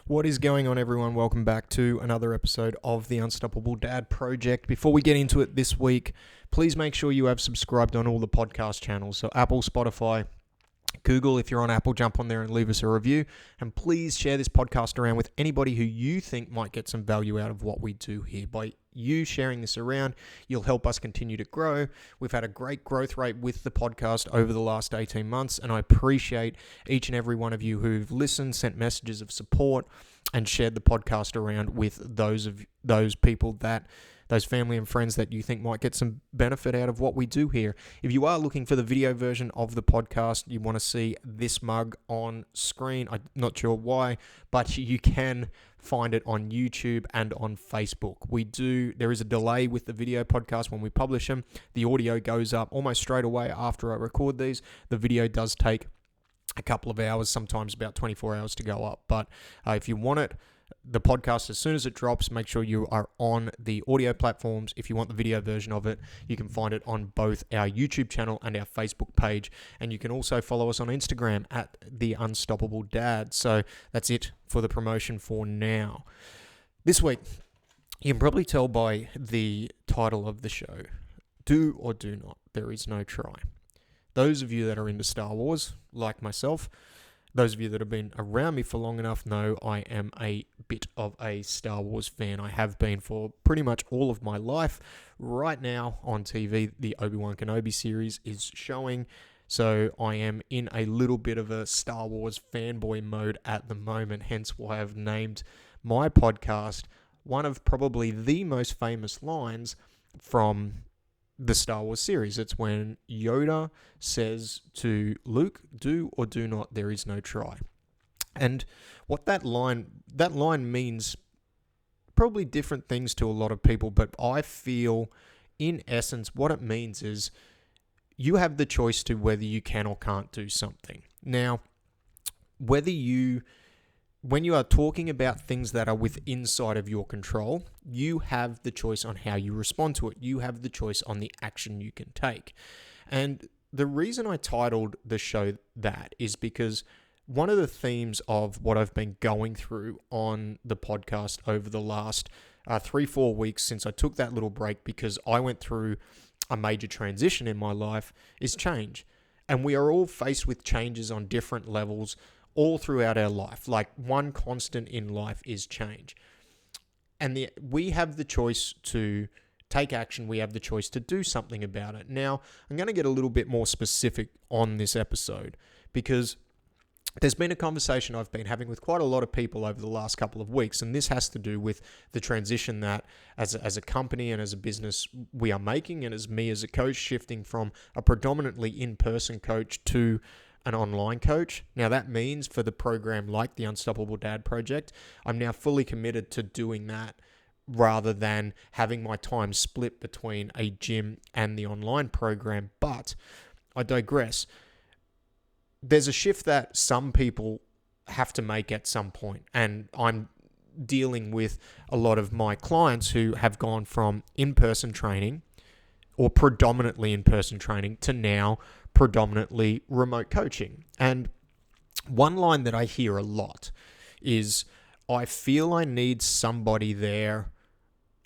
What is going on, everyone? Welcome back to another episode of the Unstoppable Dad Project. Before we get into it this week, please make sure you have subscribed on all the podcast channels. So Apple, Spotify, Google. If you're on Apple, jump on there and leave us a review. And please share this podcast around with anybody who you think might get some value out of what we do here. By you sharing this around, you'll help us continue to grow. We've had a great growth rate with the podcast over the last 18 months, and I appreciate each and every one of you who've listened, sent messages of support, and shared the podcast around with those people those family and friends that you think might get some benefit out of what we do here. If you are looking for the video version of the podcast, you want to see this mug on screen. I'm not sure why, but you can find it on YouTube and on Facebook. There is a delay with the video podcast when we publish them. The audio goes up almost straight away after I record these. The video does take a couple of hours, sometimes about 24 hours to go up. But if you want it, the podcast, as soon as it drops, make sure you are on the audio platforms. If you want the video version of it, you can find it on both our YouTube channel and our Facebook page. And you can also follow us on Instagram at The Unstoppable Dad. So that's it for the promotion for now. This week, you can probably tell by the title of the show, Do or Do Not, There Is No Try. Those of you that are into Star Wars, like myself, those of you that have been around me for long enough know I am a bit of a Star Wars fan. I have been for pretty much all of my life. Right now on TV, the Obi-Wan Kenobi series is showing, so I am in a little bit of a Star Wars fanboy mode at the moment, hence why I've named my podcast one of probably the most famous lines from the Star Wars series. It's when Yoda says to Luke, "Do or do not, there is no try." And what that line means, probably different things to a lot of people, but I feel in essence what it means is you have the choice to whether you can or can't do something. Now, when you are talking about things that are inside of your control, you have the choice on how you respond to it. You have the choice on the action you can take. And the reason I titled the show that is because one of the themes of what I've been going through on the podcast over the last 3-4 weeks since I took that little break, because I went through a major transition in my life, is change. And we are all faced with changes on different levels all throughout our life. Like, one constant in life is change. And we have the choice to take action. We have the choice to do something about it. Now, I'm going to get a little bit more specific on this episode, because there's been a conversation I've been having with quite a lot of people over the last couple of weeks, and this has to do with the transition that as a company and as a business we are making, and as me as a coach, shifting from a predominantly in-person coach to an online coach. Now, that means for the program like the Unstoppable Dad Project, I'm now fully committed to doing that rather than having my time split between a gym and the online program. But I digress. There's a shift that some people have to make at some point, and I'm dealing with a lot of my clients who have gone from in-person training or predominantly in-person training to now predominantly remote coaching. And one line that I hear a lot is, "I feel I need somebody there,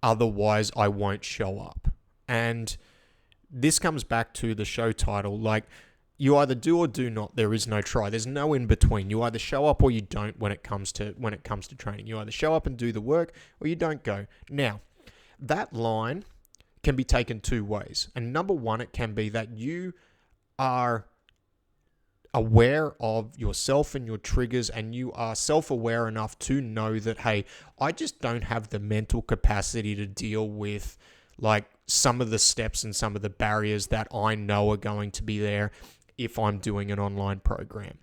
otherwise I won't show up." And this comes back to the show title, like, you either do or do not, there is no try. There's no in between. You either show up or you don't when it comes to training. You either show up and do the work or you don't go. Now, that line can be taken two ways. And number one, it can be that you are aware of yourself and your triggers, and you are self-aware enough to know that, hey, I just don't have the mental capacity to deal with like some of the steps and some of the barriers that I know are going to be there if I'm doing an online program.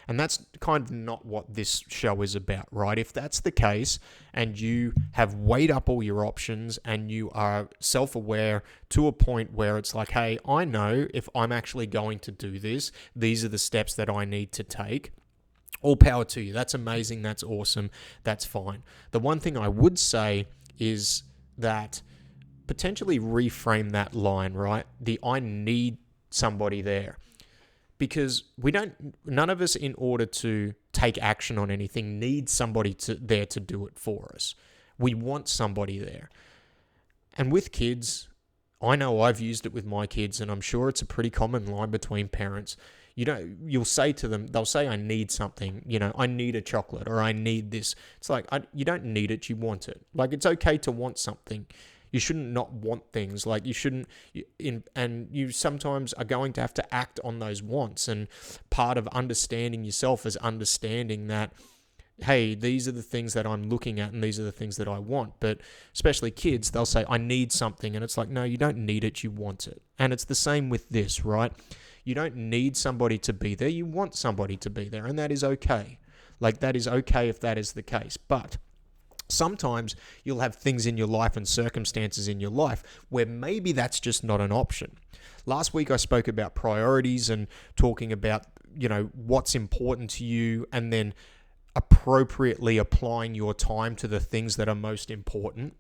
And that's kind of not what this show is about, right? If that's the case and you have weighed up all your options and you are self-aware to a point where it's like, hey, I know if I'm actually going to do this, these are the steps that I need to take. All power to you. That's amazing. That's awesome. That's fine. The one thing I would say is that potentially reframe that line, right? I need somebody there. because none of us, in order to take action on anything, need somebody there to do it for us. We want somebody there. And with kids, I know I've used it with my kids, and I'm sure it's a pretty common line between parents. You'll say to them, they'll say, I need something, I need a chocolate, or I need this. It's like, you don't need it, you want it. Like, it's okay to want something. You shouldn't not want things. Like, you shouldn't, and you sometimes are going to have to act on those wants. And part of understanding yourself is understanding that, hey, these are the things that I'm looking at and these are the things that I want. But especially kids, they'll say, I need something. And it's like, no, you don't need it, you want it. And it's the same with this, right? You don't need somebody to be there, you want somebody to be there. And that is okay. Like, that is okay if that is the case. But sometimes you'll have things in your life and circumstances in your life where maybe that's just not an option. Last week I spoke about priorities and talking about, what's important to you, and then appropriately applying your time to the things that are most important.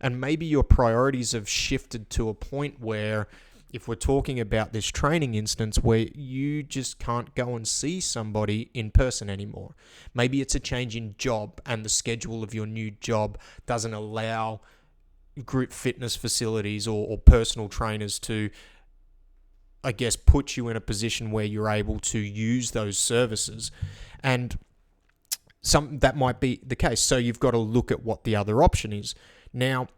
And maybe your priorities have shifted to a point where, if we're talking about this training instance, where you just can't go and see somebody in person anymore. Maybe it's a change in job, and the schedule of your new job doesn't allow group fitness facilities or personal trainers to, I guess, put you in a position where you're able to use those services. And that might be the case. So you've got to look at what the other option is. Now,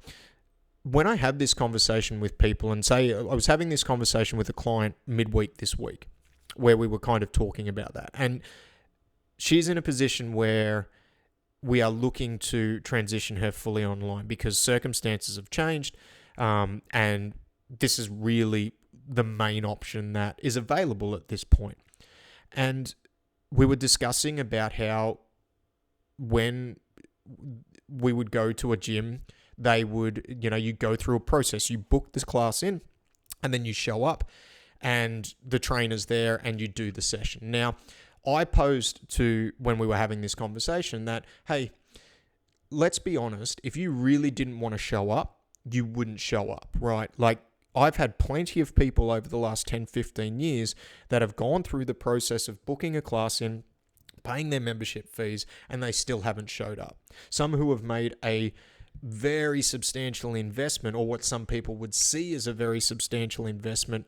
when I have this conversation with people, and say I was having this conversation with a client midweek this week, where we were kind of talking about that, and she's in a position where we are looking to transition her fully online because circumstances have changed, and this is really the main option that is available at this point. And we were discussing about how when we would go to a gym, they would, you go through a process. You book this class in, and then you show up, and the trainer's there, and you do the session. Now, I posed to, when we were having this conversation, that, hey, let's be honest, if you really didn't want to show up, you wouldn't show up, right? Like, I've had plenty of people over the last 10, 15 years that have gone through the process of booking a class in, paying their membership fees, and they still haven't showed up. Some who have made a very substantial investment, or what some people would see as a very substantial investment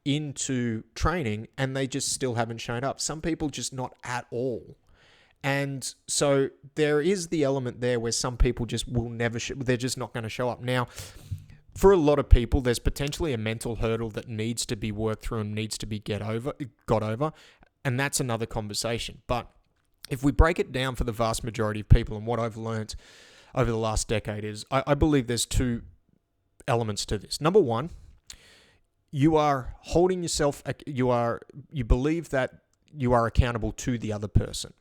into training, and they just still haven't shown up. Some people just not at all. And so there is the element there where some people just will never, they're just not going to show up. Now, for a lot of people, there's potentially a mental hurdle that needs to be worked through and needs to be got over, and that's another conversation. But if we break it down for the vast majority of people, and what I've learned over the last decade is, I believe there's two elements to this. Number one, you are holding yourself, you believe that you are accountable to the other person,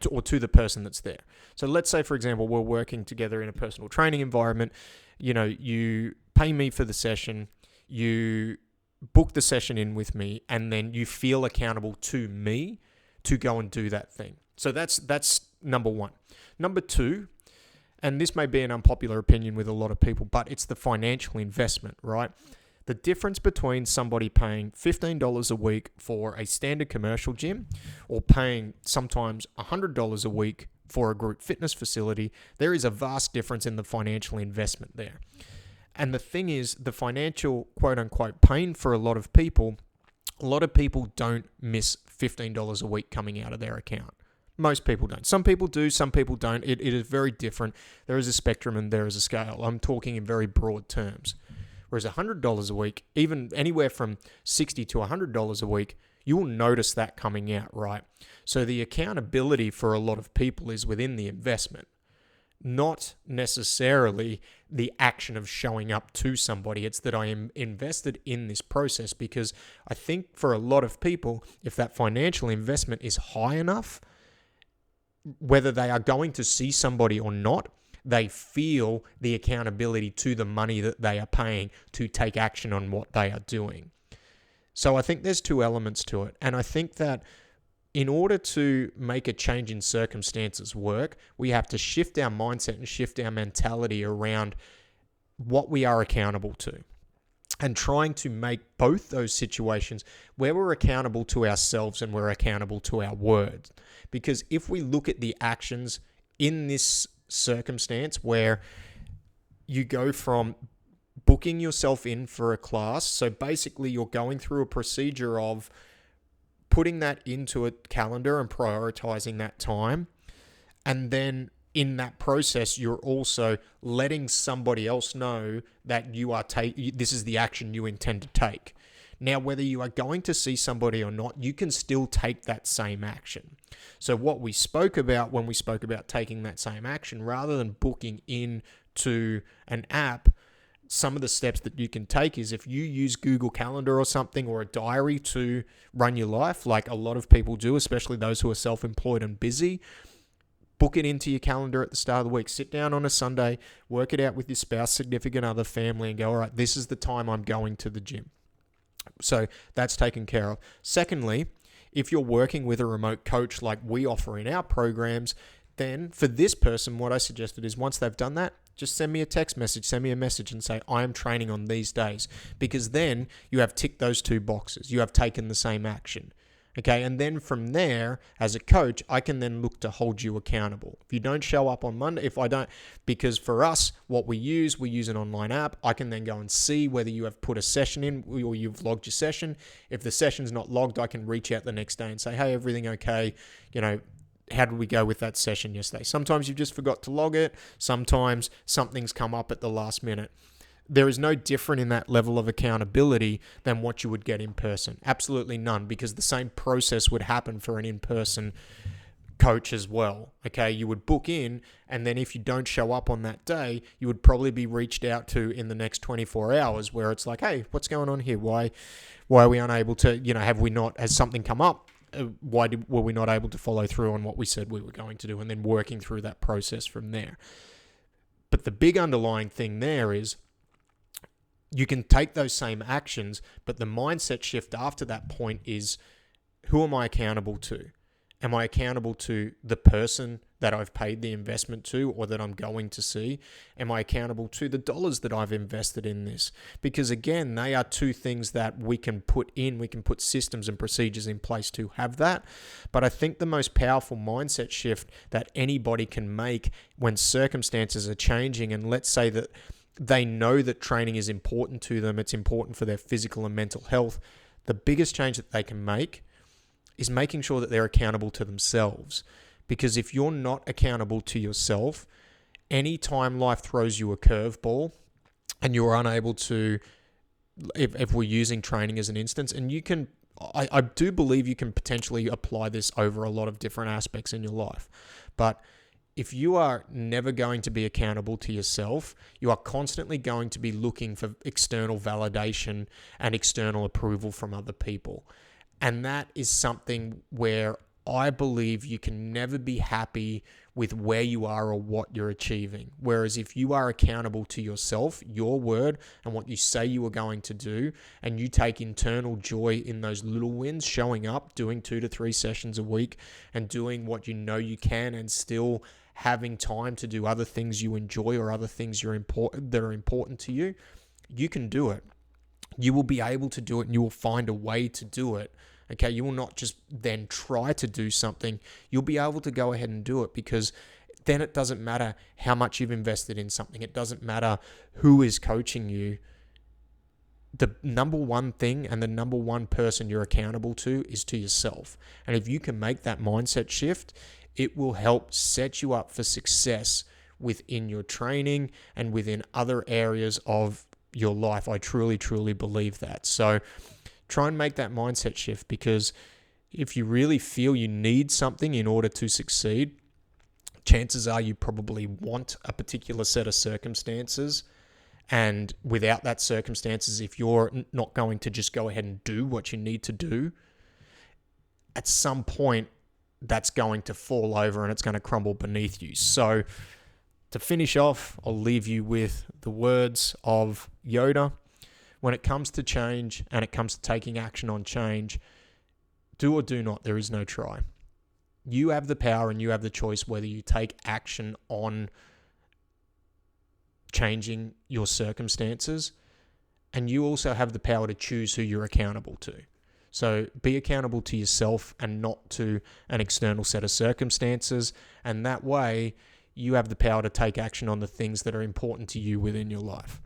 or to the person that's there. So let's say, for example, we're working together in a personal training environment. You pay me for the session, you book the session in with me, and then you feel accountable to me to go and do that thing. So that's number one. Number two, and this may be an unpopular opinion with a lot of people, but it's the financial investment, right? The difference between somebody paying $15 a week for a standard commercial gym, or paying sometimes $100 a week for a group fitness facility, there is a vast difference in the financial investment there. And the thing is, the financial quote-unquote pain for a lot of people don't miss $15 a week coming out of their account. Most people don't. Some people do, some people don't. It is very different. There is a spectrum and there is a scale. I'm talking in very broad terms. Whereas $100 a week, even anywhere from $60 to $100 a week, you will notice that coming out, right? So the accountability for a lot of people is within the investment, not necessarily the action of showing up to somebody. It's that I am invested in this process, because I think for a lot of people, if that financial investment is high enough, whether they are going to see somebody or not, they feel the accountability to the money that they are paying to take action on what they are doing. So I think there's two elements to it. And I think that in order to make a change in circumstances work, we have to shift our mindset and shift our mentality around what we are accountable to. and trying to make both those situations where we're accountable to ourselves and we're accountable to our words. Because if we look at the actions in this circumstance where you go from booking yourself in for a class, so basically you're going through a procedure of putting that into a calendar and prioritizing that time, and then in that process, you're also letting somebody else know that this is the action you intend to take. Now, whether you are going to see somebody or not, you can still take that same action. So what we spoke about when we spoke about taking that same action, rather than booking in to an app, some of the steps that you can take is if you use Google Calendar or something, or a diary to run your life, like a lot of people do, especially those who are self-employed and busy. Book it into your calendar at the start of the week. Sit down on a Sunday, work it out with your spouse, significant other, family, and go, all right, this is the time I'm going to the gym. So that's taken care of. Secondly, if you're working with a remote coach like we offer in our programs, then for this person, what I suggested is once they've done that, just send me a text message, send me a message and say, I am training on these days. Because then you have ticked those two boxes. You have taken the same action. Okay, and then from there, as a coach, I can then look to hold you accountable. If you don't show up on Monday, if I don't, because for us, what we use an online app. I can then go and see whether you have put a session in or you've logged your session. If the session's not logged, I can reach out the next day and say, hey, everything okay? How did we go with that session yesterday? Sometimes you just forgot to log it. Sometimes something's come up at the last minute. There is no different in that level of accountability than what you would get in person. Absolutely none, because the same process would happen for an in-person coach as well. Okay, you would book in, and then if you don't show up on that day, you would probably be reached out to in the next 24 hours, where it's like, hey, what's going on here? Why are we unable to, has something come up? Were we not able to follow through on what we said we were going to do? And then working through that process from there. But the big underlying thing there is, you can take those same actions, but the mindset shift after that point is, who am I accountable to? Am I accountable to the person that I've paid the investment to or that I'm going to see? Am I accountable to the dollars that I've invested in this? Because again, they are two things that we can put in. We can put systems and procedures in place to have that. But I think the most powerful mindset shift that anybody can make when circumstances are changing, and let's say that they know that training is important to them, it's important for their physical and mental health, the biggest change that they can make is making sure that they're accountable to themselves. Because if you're not accountable to yourself, anytime life throws you a curveball and you're unable to, if we're using training as an instance, and you can, I do believe you can potentially apply this over a lot of different aspects in your life. But if you are never going to be accountable to yourself, you are constantly going to be looking for external validation and external approval from other people. And that is something where I believe you can never be happy with where you are or what you're achieving. Whereas if you are accountable to yourself, your word, and what you say you are going to do, and you take internal joy in those little wins, showing up, doing 2 to 3 sessions a week, and doing what you know you can, and still having time to do other things you enjoy or other things that are important to you, you can do it. You will be able to do it, and you will find a way to do it. Okay, you will not just then try to do something. You'll be able to go ahead and do it, because then it doesn't matter how much you've invested in something. It doesn't matter who is coaching you. The number one thing and the number one person you're accountable to is to yourself. And if you can make that mindset shift, it will help set you up for success within your training and within other areas of your life. I truly, truly believe that. So try and make that mindset shift, because if you really feel you need something in order to succeed, chances are you probably want a particular set of circumstances. And without that circumstances, if you're not going to just go ahead and do what you need to do, at some point, that's going to fall over and it's going to crumble beneath you. So to finish off, I'll leave you with the words of Yoda. When it comes to change and it comes to taking action on change, do or do not, there is no try. You have the power and you have the choice whether you take action on changing your circumstances, And you also have the power to choose who you're accountable to. So be accountable to yourself and not to an external set of circumstances. And that way, you have the power to take action on the things that are important to you within your life.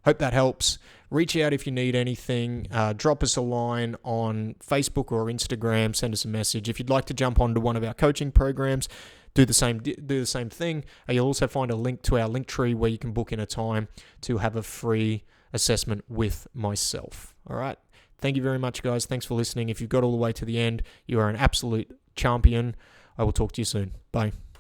Hope that helps. Reach out if you need anything. Drop us a line on Facebook or Instagram. Send us a message. If you'd like to jump onto one of our coaching programs, do the same thing. You'll also find a link to our link tree where you can book in a time to have a free assessment with myself. All right. Thank you very much, guys. Thanks for listening. If you've got all the way to the end, you are an absolute champion. I will talk to you soon. Bye.